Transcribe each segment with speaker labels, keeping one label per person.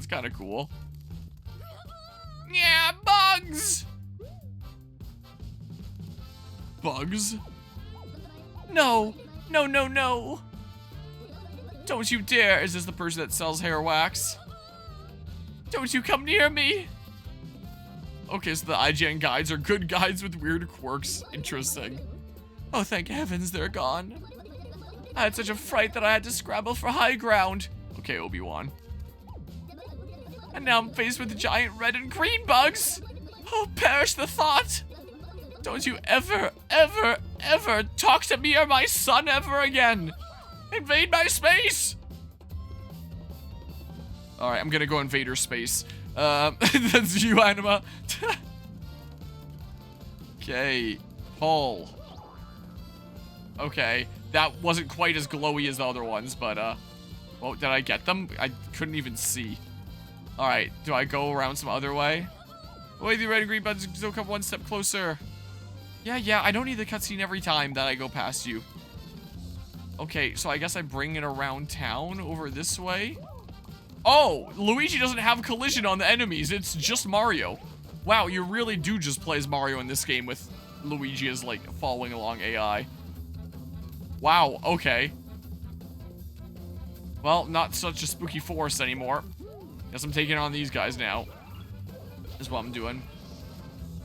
Speaker 1: kind of cool. Yeah, bugs! Bugs? No! No, no, no! Don't you dare! Is this the person that sells hair wax? Don't you come near me! Okay, so the IGN guides are good guides with weird quirks. Interesting. Oh, thank heavens they're gone. I had such a fright that I had to scramble for high ground. Okay, Obi-Wan. And now I'm faced with giant red and green bugs. Oh, perish the thought. Don't you ever, ever, ever talk to me or my son ever again. Invade my space. All right, I'm gonna go invader space. That's you, Anima. Okay, pull. Okay, that wasn't quite as glowy as the other ones, but, well, did I get them? I couldn't even see. All right, do I go around some other way? Wait, the red and green buttons still come one step closer. Yeah, I don't need the cutscene every time that I go past you. Okay, so I guess I bring it around town over this way. Oh, Luigi doesn't have collision on the enemies. It's just Mario. Wow, you really do just play as Mario in this game with Luigi as, like, following along AI. Wow, okay. Well, not such a spooky forest anymore. Guess I'm taking on these guys now. Is what I'm doing.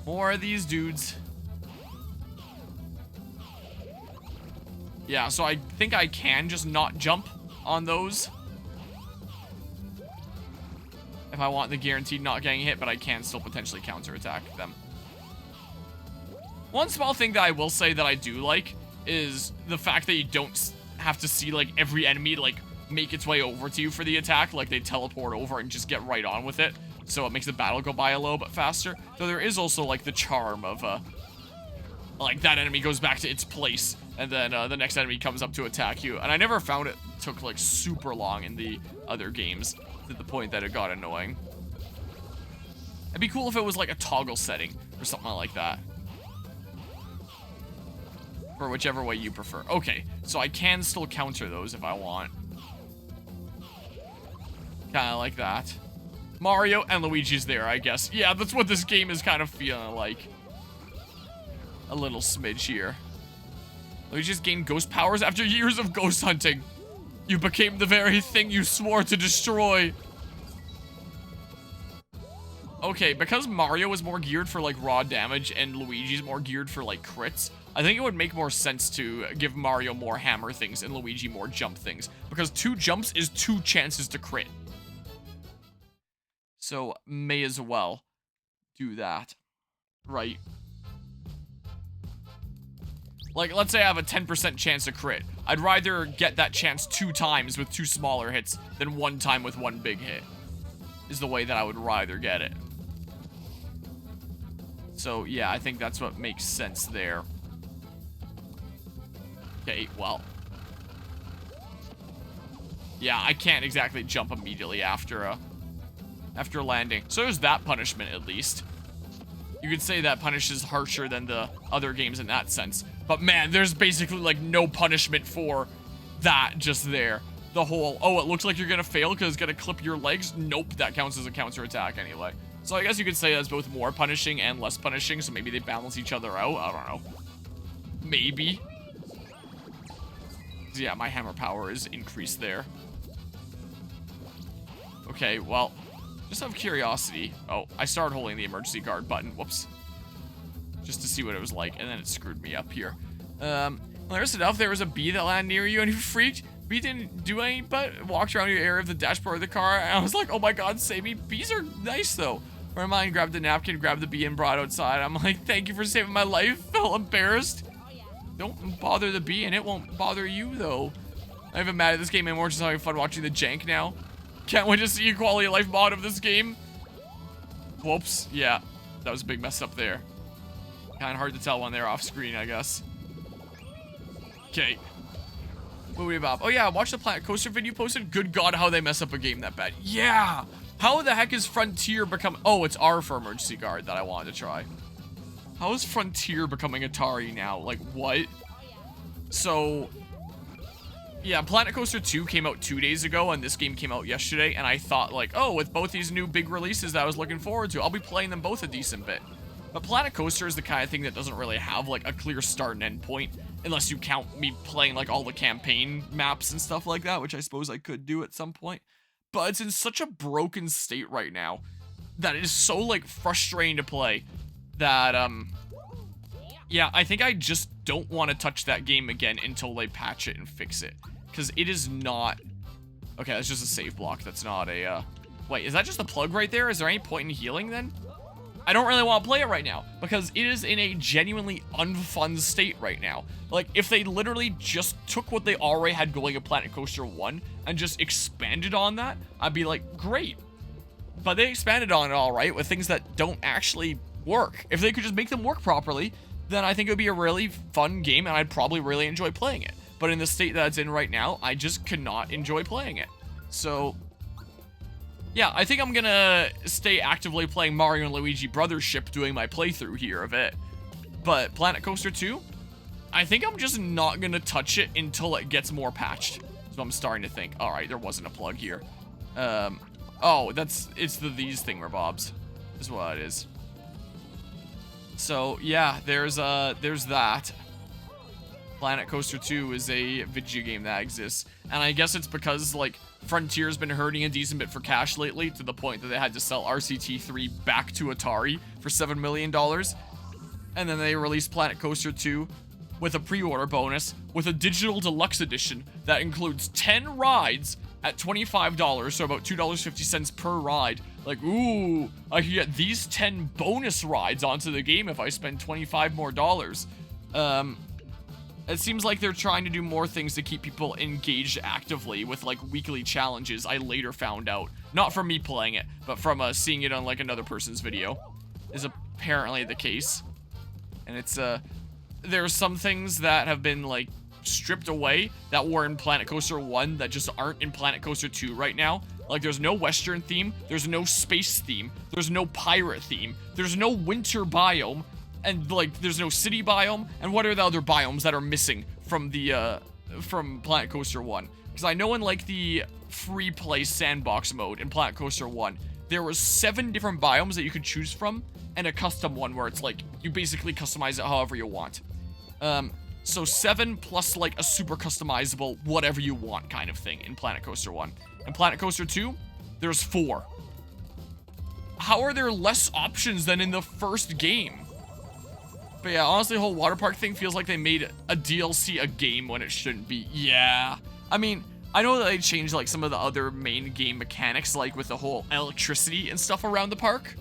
Speaker 1: More of these dudes. Yeah, so I think I can just not jump on those. If I want the guaranteed not getting hit, but I can still potentially counterattack them. One small thing that I will say that I do like is the fact that you don't have to see, like, every enemy, like, make its way over to you for the attack. Like, they teleport over and just get right on with it. So it makes the battle go by a little bit faster. Though there is also, like, the charm of, like, that enemy goes back to its place. And then the next enemy comes up to attack you. And I never found it took, like, super long in the other games, to the point that it got annoying. It'd be cool if it was, like, a toggle setting or something like that. For whichever way you prefer. Okay, so I can still counter those if I want. Kinda like that. Mario and Luigi's there, I guess. Yeah, that's what this game is kind of feeling like. A little smidge here. Luigi's gained ghost powers after years of ghost hunting. You became the very thing you swore to destroy. Okay, because Mario is more geared for, like, raw damage and Luigi's more geared for, like, crits, I think it would make more sense to give Mario more hammer things and Luigi more jump things. Because 2 jumps is 2 chances to crit. So, may as well do that. Right. Like, let's say I have a 10% chance to crit. I'd rather get that chance 2 times with 2 smaller hits than 1 time with 1 big hit. Is the way that I would rather get it. So, yeah, I think that's what makes sense there. Okay, well. Yeah, I can't exactly jump immediately after landing. So there's that punishment, at least. You could say that punishes harsher than the other games in that sense. But man, there's basically, like, no punishment for that just there. The whole, oh, it looks like you're gonna fail because it's gonna clip your legs. Nope, that counts as a counterattack anyway. So I guess you could say that's both more punishing and less punishing, so maybe they balance each other out. I don't know. Maybe. Yeah, my hammer power is increased there. Okay, well, just out of curiosity. Oh, I started holding the emergency guard button. Whoops. Just to see what it was like, and then it screwed me up here. Well, there's enough. There was a bee that landed near you, and you freaked. Bee didn't do any but walked around your area of the dashboard of the car, and I was like, oh my god, save me. Bees are nice, though. Where am I? Grabbed the napkin, grabbed the bee, and brought it outside. I'm like, thank you for saving my life. Felt embarrassed. Don't bother the bee, and it won't bother you, though. I'm not even mad at this game anymore, just having fun watching the jank now. Can't wait to see a quality of life mod of this game. Whoops. Yeah, that was a big mess up there. Kind of hard to tell when they're off screen, I guess. Okay. Movie Bob. Oh yeah, watch the Planet Coaster video posted. Good God, how they mess up a game that bad. Yeah! How the heck is Frontier become... Oh, it's R for Emergency Guard that I wanted to try. How is Frontier becoming Atari now? Like, what? So... Yeah, Planet Coaster 2 came out 2 days ago, and this game came out yesterday, and I thought, like, oh, with both these new big releases that I was looking forward to, I'll be playing them both a decent bit. But Planet Coaster is the kind of thing that doesn't really have, like, a clear start and end point, unless you count me playing, like, all the campaign maps and stuff like that, which I suppose I could do at some point. But it's in such a broken state right now that it is so, like, frustrating to play that, yeah, I think I just don't want to touch that game again until they patch it and fix it. Because it is not... Okay, that's just a save block. That's not a, Wait, is that just a plug right there? Is there any point in healing, then? I don't really want to play it right now, because it is in a genuinely unfun state right now. Like, if they literally just took what they already had going at Planet Coaster 1 and just expanded on that, I'd be like, great. But they expanded on it alright with things that don't actually work. If they could just make them work properly, then I think it would be a really fun game, and I'd probably really enjoy playing it. But in the state that it's in right now, I just cannot enjoy playing it. So, yeah, I think I'm gonna stay actively playing Mario and Luigi Brothership, doing my playthrough here of it. But Planet Coaster 2, I think I'm just not gonna touch it until it gets more patched. So I'm starting to think, alright, there wasn't a plug here. Oh, it's the these thingamabobs, is what it is. So, yeah, there's that. Planet Coaster 2 is a video game that exists. And I guess it's because, like, Frontier's been hurting a decent bit for cash lately, to the point that they had to sell RCT3 back to Atari for $7 million. And then they released Planet Coaster 2 with a pre-order bonus, with a digital deluxe edition that includes 10 rides at $25, so about $2.50 per ride. Like, ooh, I can get these 10 bonus rides onto the game if I spend $25 more. It seems like they're trying to do more things to keep people engaged actively with, like, weekly challenges, I later found out. Not from me playing it, but from seeing it on, like, another person's video. Is apparently the case. And it's, there are some things that have been, like, stripped away that were in Planet Coaster 1 that just aren't in Planet Coaster 2 right now. Like, there's no Western theme, there's no space theme, there's no pirate theme, there's no winter biome, and, like, there's no city biome, and what are the other biomes that are missing from the, from Planet Coaster 1? Because I know in, like, the free play sandbox mode in Planet Coaster 1, there was 7 different biomes that you could choose from, and a custom one where it's, like, you basically customize it however you want. So 7 plus, like, a super customizable whatever you want kind of thing in Planet Coaster 1. In Planet Coaster 2, there's 4. How are there less options than in the first game? But yeah, honestly, the whole water park thing feels like they made a DLC a game when it shouldn't be. Yeah. I mean, I know that they changed, like, some of the other main game mechanics, like with the whole electricity and stuff around the park.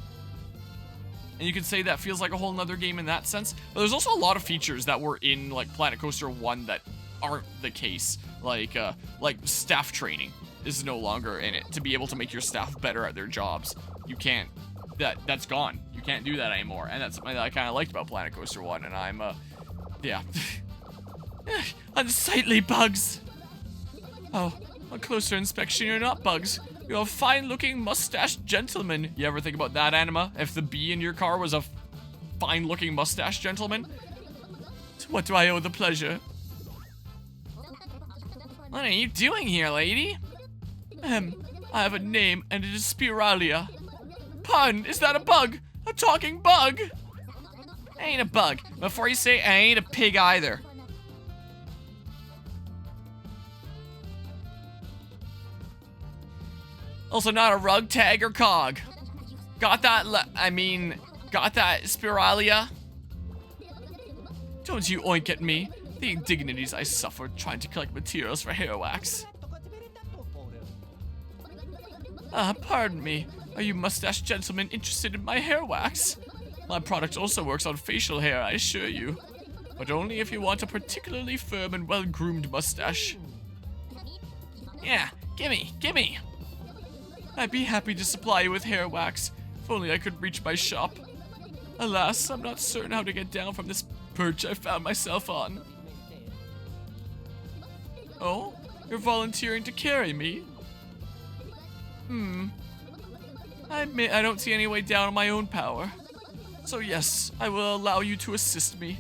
Speaker 1: And you could say that feels like a whole nother game in that sense. But there's also a lot of features that were in, like, Planet Coaster 1 that aren't the case. Like staff training is no longer in it to be able to make your staff better at their jobs. You can't. That's gone. You can't do that anymore. And that's something that I kind of liked about Planet Coaster 1. And I'm, yeah. Unsightly bugs. Oh, on closer inspection, you're not bugs. You're a fine-looking mustached gentleman. You ever think about that, Anima? If the bee in your car was a fine-looking mustache gentleman? To what do I owe the pleasure? What are you doing here, lady? I have a name, and it is Spiralia. Pardon, is that a bug? A talking bug? I ain't a bug. Before you say I ain't a pig either. Also not a rug, tag, or cog. Got that, got that, Spiralia? Don't you oink at me. The indignities I suffered trying to collect materials for hair wax. Pardon me. Are you mustache gentlemen interested in my hair wax? My product also works on facial hair, I assure you. But only if you want a particularly firm and well-groomed mustache. Yeah, gimme. I'd be happy to supply you with hair wax, if only I could reach my shop. Alas, I'm not certain how to get down from this perch I found myself on. Oh? You're volunteering to carry me? I admit I don't see any way down on my own power. So yes, I will allow you to assist me.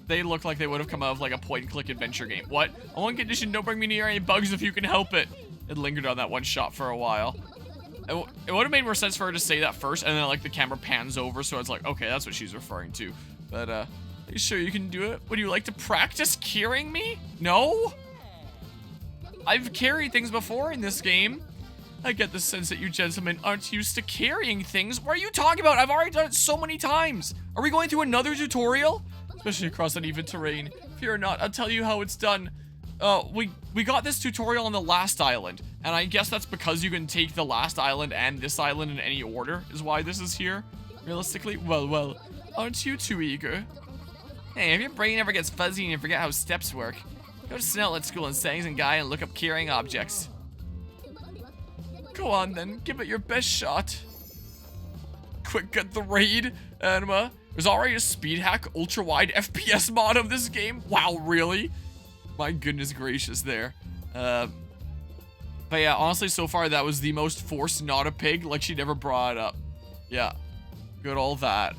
Speaker 1: they look like they would have come out of like a point-and-click adventure game. What? On one condition, don't bring me near any bugs if you can help it. It lingered on that one shot for a while. It would have made more sense for her to say that first, and then like the camera pans over, so it's like, okay, that's what she's referring to. But are you sure you can do it? Would you like to practice carrying me? No? I've carried things before in this game. I get the sense that you gentlemen aren't used to carrying things. What are you talking about? I've already done it so many times. Are we going through another tutorial? Especially across uneven terrain. Fear not, I'll tell you how it's done. We got this tutorial on the last island, and I guess that's because you can take the last island and this island in any order, is why this is here. Realistically, well, aren't you too eager? Hey, if your brain ever gets fuzzy and you forget how steps work, go to Snell at school in Settings and Guy and look up carrying objects. Go on then, give it your best shot. Quick, get the raid, Anima. There's already a speed hack, ultra wide FPS mod of this game. Wow, really? My goodness gracious there. But yeah, honestly, so far that was the most forced not a pig. Like, she never brought it up. Yeah, good all that.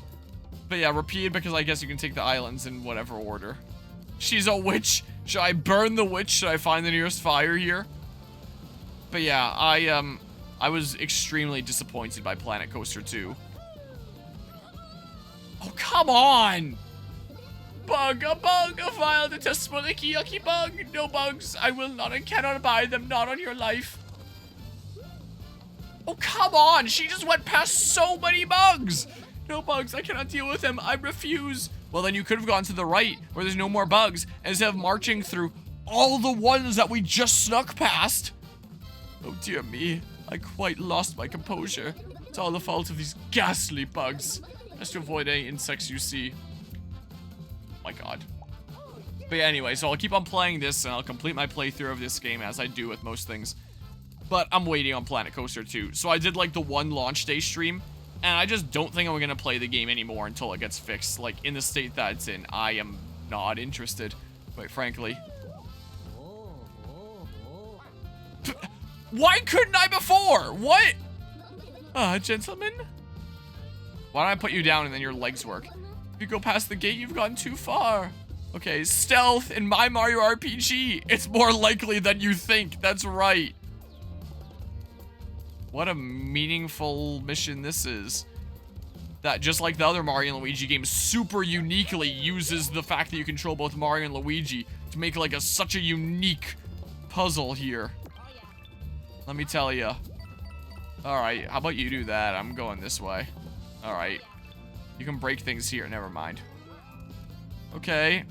Speaker 1: But yeah, repeat because I guess you can take the islands in whatever order. She's a witch. Should I burn the witch? Should I find the nearest fire here? But yeah, I was extremely disappointed by Planet Coaster 2. Oh, come on! Bug, a file to test for the yucky bug. No bugs. I will not and cannot buy them. Not on your life. Oh, come on. She just went past so many bugs. No bugs. I cannot deal with them. I refuse. Well, then you could have gone to the right where there's no more bugs instead of marching through all the ones that we just snuck past. Oh, dear me. I quite lost my composure. It's all the fault of these ghastly bugs. Best to avoid any insects you see. My god. But yeah, anyway, so I'll keep on playing this and I'll complete my playthrough of this game as I do with most things. But I'm waiting on Planet Coaster 2. So I did like the one launch day stream, and I just don't think I'm gonna play the game anymore until it gets fixed. Like, in the state that it's in, I am not interested, quite frankly. Why couldn't I before? What? Gentlemen? Why don't I put you down and then your legs work? If you go past the gate, you've gone too far. Okay, stealth in my Mario RPG. It's more likely than you think. That's right. What a meaningful mission this is. That, just like the other Mario and Luigi games, super uniquely uses the fact that you control both Mario and Luigi to make like such a unique puzzle here. Let me tell you. Alright, how about you do that? I'm going this way. Alright. You can break things here. Never mind. Okay.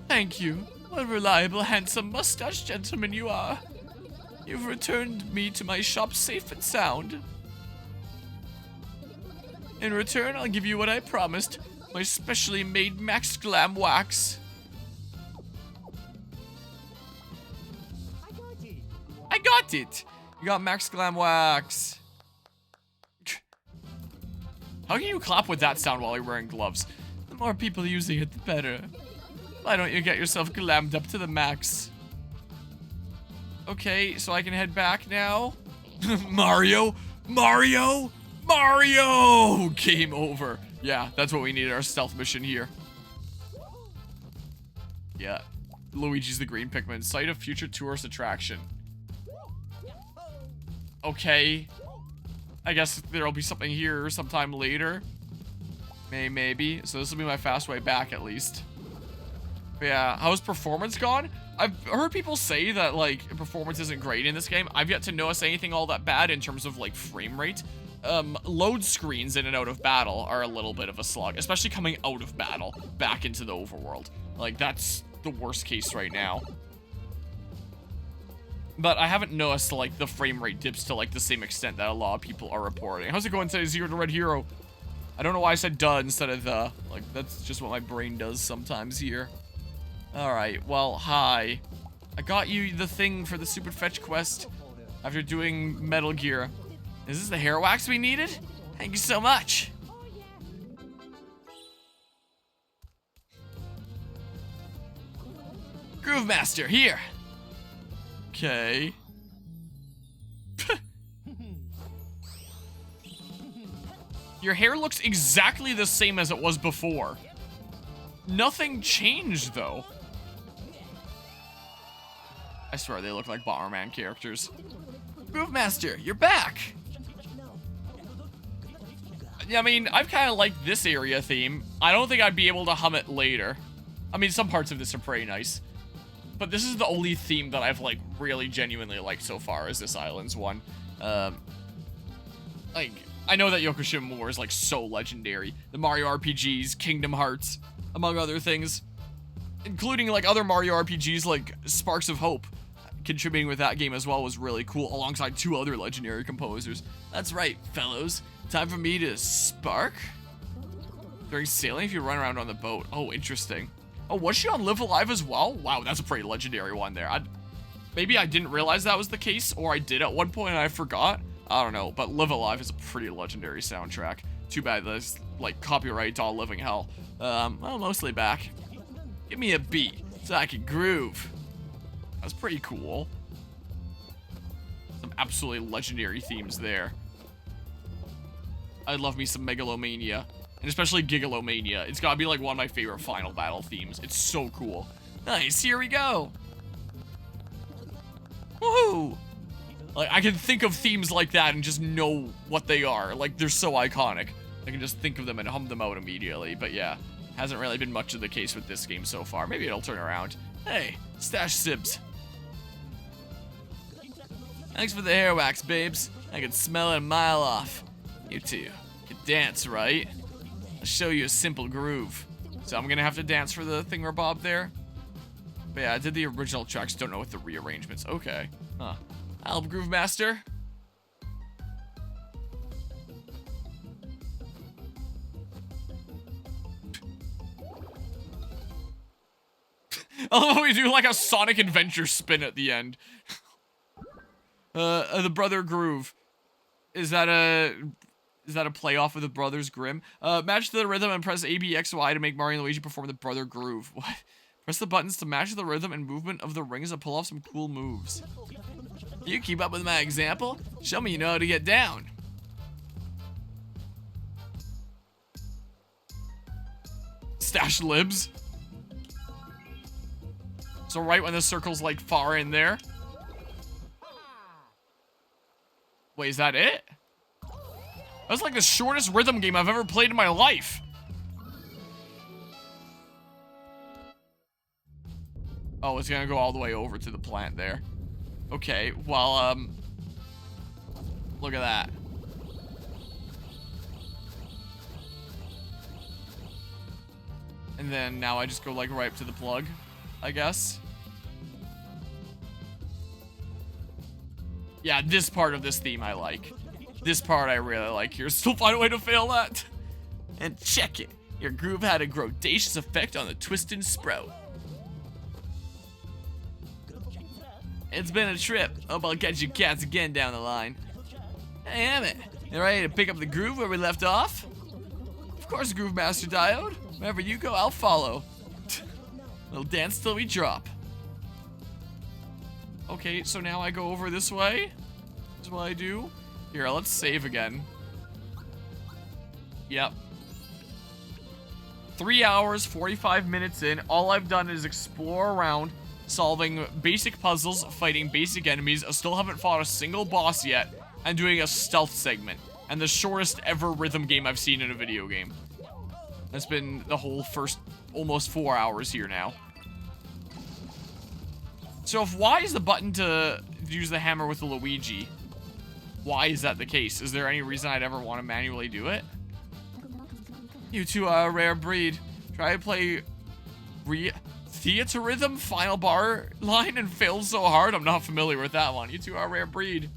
Speaker 1: Thank you. What a reliable, handsome, mustached gentleman you are. You've returned me to my shop safe and sound. In return, I'll give you what I promised. My specially made Max Glam Wax. I got it! You got Max Glam Wax. How can you clap with that sound while you're wearing gloves? The more people using it, the better. Why don't you get yourself glammed up to the max? Okay, so I can head back now. Mario! Mario! Mario! Game over. Yeah, that's what we needed, our stealth mission here. Yeah. Luigi's the green Pikmin. Site of future tourist attraction. Okay. I guess there'll be something here sometime later. Maybe. So this will be my fast way back at least. But yeah, how's performance gone? I've heard people say that like performance isn't great in this game. I've yet to notice anything all that bad in terms of like frame rate. Load screens in and out of battle are a little bit of a slog, especially coming out of battle back into the overworld. Like that's the worst case right now. But I haven't noticed like the frame rate dips to like the same extent that a lot of people are reporting. How's it going today, Zero to Red Hero? I don't know why I said duh instead of the. Like that's just what my brain does sometimes here. Alright, well, hi. I got you the thing for the Super Fetch quest after doing Metal Gear. Is this the hair wax we needed? Thank you so much. Groove Master, here. Okay. Your hair looks exactly the same as it was before. Nothing changed, though. I swear they look like Bomberman characters. Groove Master, you're back! I mean, I've kind of liked this area theme. I don't think I'd be able to hum it later. I mean, some parts of this are pretty nice. But this is the only theme that I've, like, really genuinely liked so far, is this Islands one. Like, I know that Yokoshima War is, like, so legendary. The Mario RPGs, Kingdom Hearts, among other things. Including, like, other Mario RPGs, like Sparks of Hope. Contributing with that game as well was really cool, alongside 2 other legendary composers. That's right, fellows. Time for me to spark? During sailing, if you run around on the boat. Oh, interesting. Oh, was she on Live Alive as well? Wow, that's a pretty legendary one there. Maybe I didn't realize that was the case, or I did at one point and I forgot. I don't know, but Live Alive is a pretty legendary soundtrack. Too bad that's, like, copyright all living hell. Well, mostly back. Give me a beat so I can groove. That's pretty cool. Some absolutely legendary themes there. I love me some Megalomania. And especially Gigalomania. It's gotta be like one of my favorite Final Battle themes. It's so cool. Nice, here we go. Woohoo! Like, I can think of themes like that and just know what they are. Like, they're so iconic. I can just think of them and hum them out immediately. But yeah, hasn't really been much of the case with this game so far. Maybe it'll turn around. Hey, Stash Sibs. Thanks for the hair wax, babes. I can smell it a mile off. You two can dance, right? I'll show you a simple groove. So I'm gonna have to dance for the thingamabob there. But yeah, I did the original tracks, don't know what the rearrangements. Okay. Huh. Help, Groove Master. Oh, we do like a Sonic Adventure spin at the end. The Brother Groove. Is that a play off of the Brothers Grimm? Match the rhythm and press A, B, X, Y to make Mario and Luigi perform the Brother Groove. What? Press the buttons to match the rhythm and movement of the rings and pull off some cool moves. You keep up with my example? Show me you know how to get down. Stash libs. So right when the circle's like far in there. Wait, is that it? That's like the shortest rhythm game I've ever played in my life. Oh, it's gonna go all the way over to the plant there. Okay, well, look at that. And then now I just go like right up to the plug, I guess. Yeah, this part of this theme I like. This part I really like here. Still find a way to fail that. And check it. Your groove had a grodacious effect on the twist and sprout. It's been a trip. Hope I'll catch you cats again down the line. Hey, Emmett. You ready to pick up the groove where we left off? Of course, Groove Master Diode. Wherever you go, I'll follow. We'll dance till we drop. Okay, so now I go over this way. That's what I do. Here, let's save again. Yep. 3 hours, 45 minutes in. All I've done is explore around, solving basic puzzles, fighting basic enemies. I still haven't fought a single boss yet, and doing a stealth segment. And the shortest ever rhythm game I've seen in a video game. That's been the whole first almost 4 hours here now. So if Y is the button to use the hammer with the Luigi, why is that the case? Is there any reason I'd ever want to manually do it? You two are a rare breed. Try to play theater rhythm final bar line and fail so hard. I'm not familiar with that one. You two are a rare breed.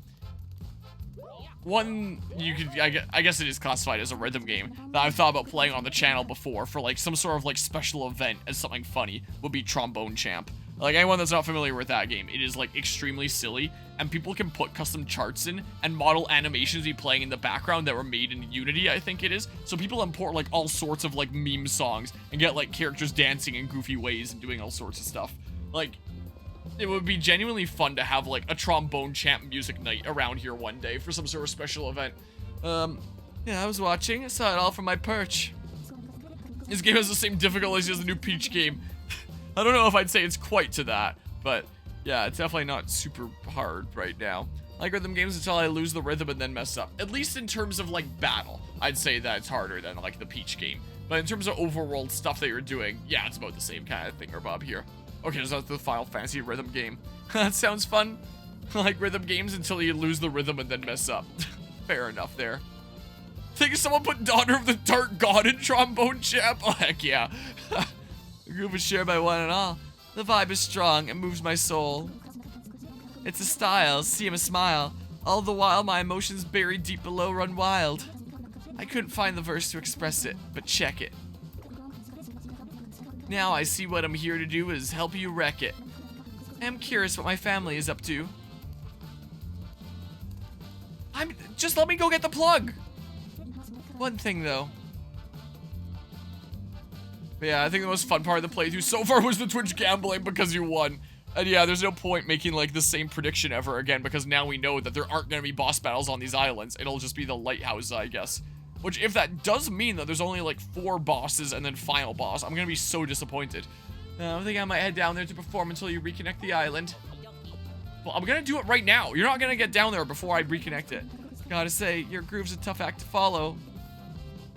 Speaker 1: One, you could, I guess it is classified as a rhythm game that I've thought about playing on the channel before for like some sort of like special event as something funny would be Trombone Champ. Like anyone that's not familiar with that game, it is like extremely silly and people can put custom charts in and model animations be playing in the background that were made in Unity, I think it is. So people import like all sorts of like meme songs and get like characters dancing in goofy ways and doing all sorts of stuff. Like, it would be genuinely fun to have like a Trombone Champ music night around here one day for some sort of special event. Yeah, I was watching. I saw it all from my perch. This game has the same difficulty as the new Peach game. I don't know if I'd say it's quite to that, but yeah, it's definitely not super hard right now. I like rhythm games until I lose the rhythm and then mess up. At least in terms of like battle, I'd say that it's harder than like the Peach game. But in terms of overworld stuff that you're doing, yeah, it's about the same kind of thing or Bob here. Okay, so that's the Final Fantasy rhythm game. That sounds fun. I like rhythm games until you lose the rhythm and then mess up. Fair enough there. Think someone put Daughter of the Dark God in trombone champ? Oh, heck yeah. The group is shared by one and all. The vibe is strong and moves my soul. It's a style, see him a smile. All the while my emotions buried deep below run wild. I couldn't find the verse to express it, but check it. Now I see what I'm here to do is help you wreck it. I am curious what my family is up to. Just let me go get the plug. One thing though. But yeah, I think the most fun part of the playthrough so far was the Twitch gambling because you won. And yeah, there's no point making like the same prediction ever again because now we know that there aren't going to be boss battles on these islands. It'll just be the lighthouse, I guess. Which if that does mean that there's only like 4 bosses and then final boss, I'm going to be so disappointed. I think I might head down there to perform until you reconnect the island. Well, I'm going to do it right now. You're not going to get down there before I reconnect it. Gotta say, your groove's a tough act to follow.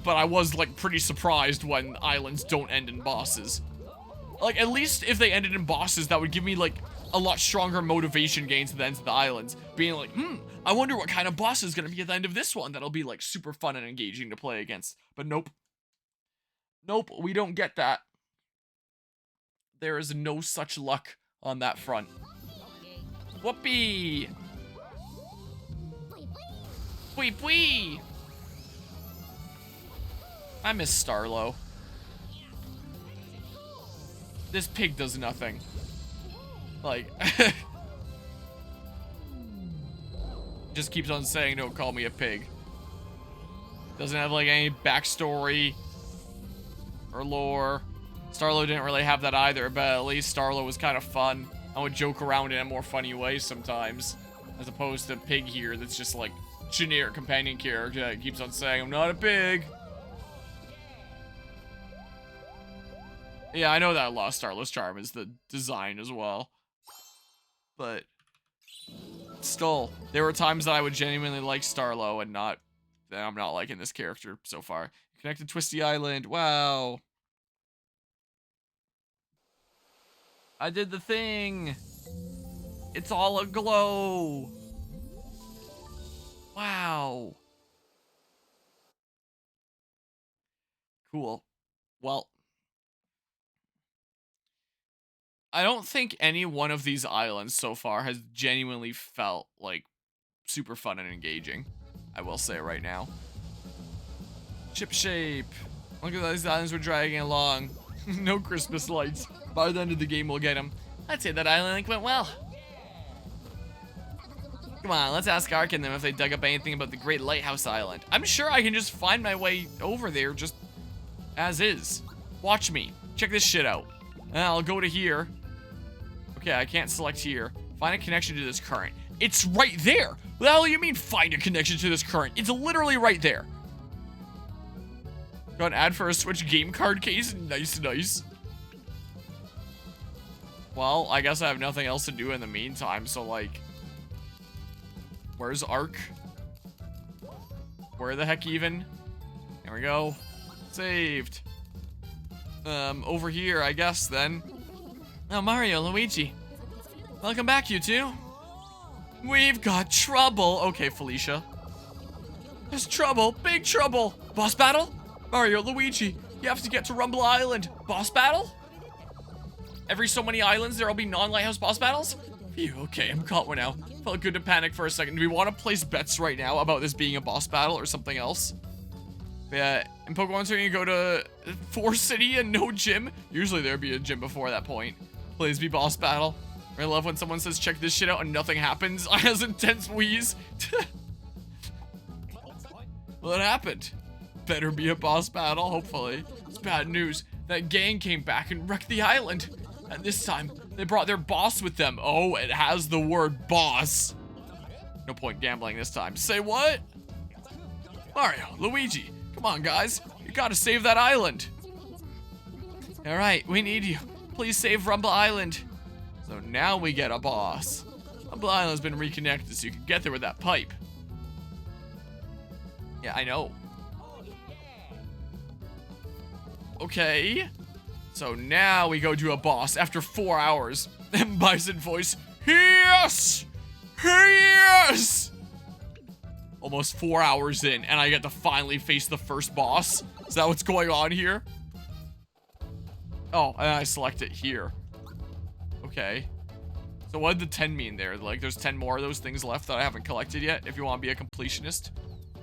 Speaker 1: But I was like pretty surprised when islands don't end in bosses. Like, at least if they ended in bosses, that would give me, like, a lot stronger motivation gains at the ends of the islands. Being like, I wonder what kind of boss is going to be at the end of this one that'll be, like, super fun and engaging to play against. But nope. Nope, we don't get that. There is no such luck on that front. Whoopee! Wee wee! I miss Starlo. This pig does nothing. Like, just keeps on saying, don't call me a pig. Doesn't have like any backstory or lore. Starlo didn't really have that either, but at least Starlo was kind of fun. I would joke around in a more funny way sometimes, as opposed to Pig here that's just like generic companion character that keeps on saying, I'm not a pig. Yeah, I know that I lost Starlow's charm is the design as well. But still, there were times that I would genuinely like Starlo and not that I'm not liking this character so far. Connected Twisty Island. Wow. I did the thing. It's all aglow. Wow. Cool. Well, I don't think any one of these islands so far has genuinely felt like super fun and engaging. I will say right now. Chip shape. Look at these islands we're dragging along. No Christmas lights. By the end of the game, we'll get them. I'd say that island link went well. Come on, let's ask Ark and them if they dug up anything about the Great Lighthouse Island. I'm sure I can just find my way over there just as is. Watch me. Check this shit out. I'll go to here. Okay, I can't select here. Find a connection to this current. It's right there. What the hell do you mean find a connection to this current? It's literally right there. Got an ad for a Switch game card case? Nice, nice. Well, I guess I have nothing else to do in the meantime, so like... Where's Ark? Where the heck even? There we go. Saved. Over here, I guess, then. Oh, Mario, Luigi. Welcome back, you two. We've got trouble. Okay, Felicia. There's trouble. Big trouble. Boss battle? Mario, Luigi, you have to get to Rumble Island. Boss battle? Every so many islands, there'll be non-lighthouse boss battles? Phew, okay, I'm caught one now. Felt good to panic for a second. Do we want to place bets right now about this being a boss battle or something else? Yeah, in Pokemon Center, you go to Forest City and no gym. Usually there'd be a gym before that point. Please be boss battle. I love when someone says, check this shit out, and nothing happens. I has intense wheeze. Well, it happened. Better be a boss battle, hopefully. It's bad news. That gang came back and wrecked the island. And this time, they brought their boss with them. Oh, it has the word boss. No point gambling this time. Say what? Mario, Luigi, come on, guys. You gotta save that island. Alright, we need you. Please save Rumble Island. So now we get a boss. Rumble Island's been reconnected so you can get there with that pipe. Yeah, I know. Okay. So now we go to a boss after 4 hours. And Bison voice, yes! Yes! Almost 4 hours in, and I get to finally face the first boss. Is that what's going on here? Oh, and I select it here. Okay. So what did the 10 mean there? Like, there's 10 more of those things left that I haven't collected yet, if you want to be a completionist.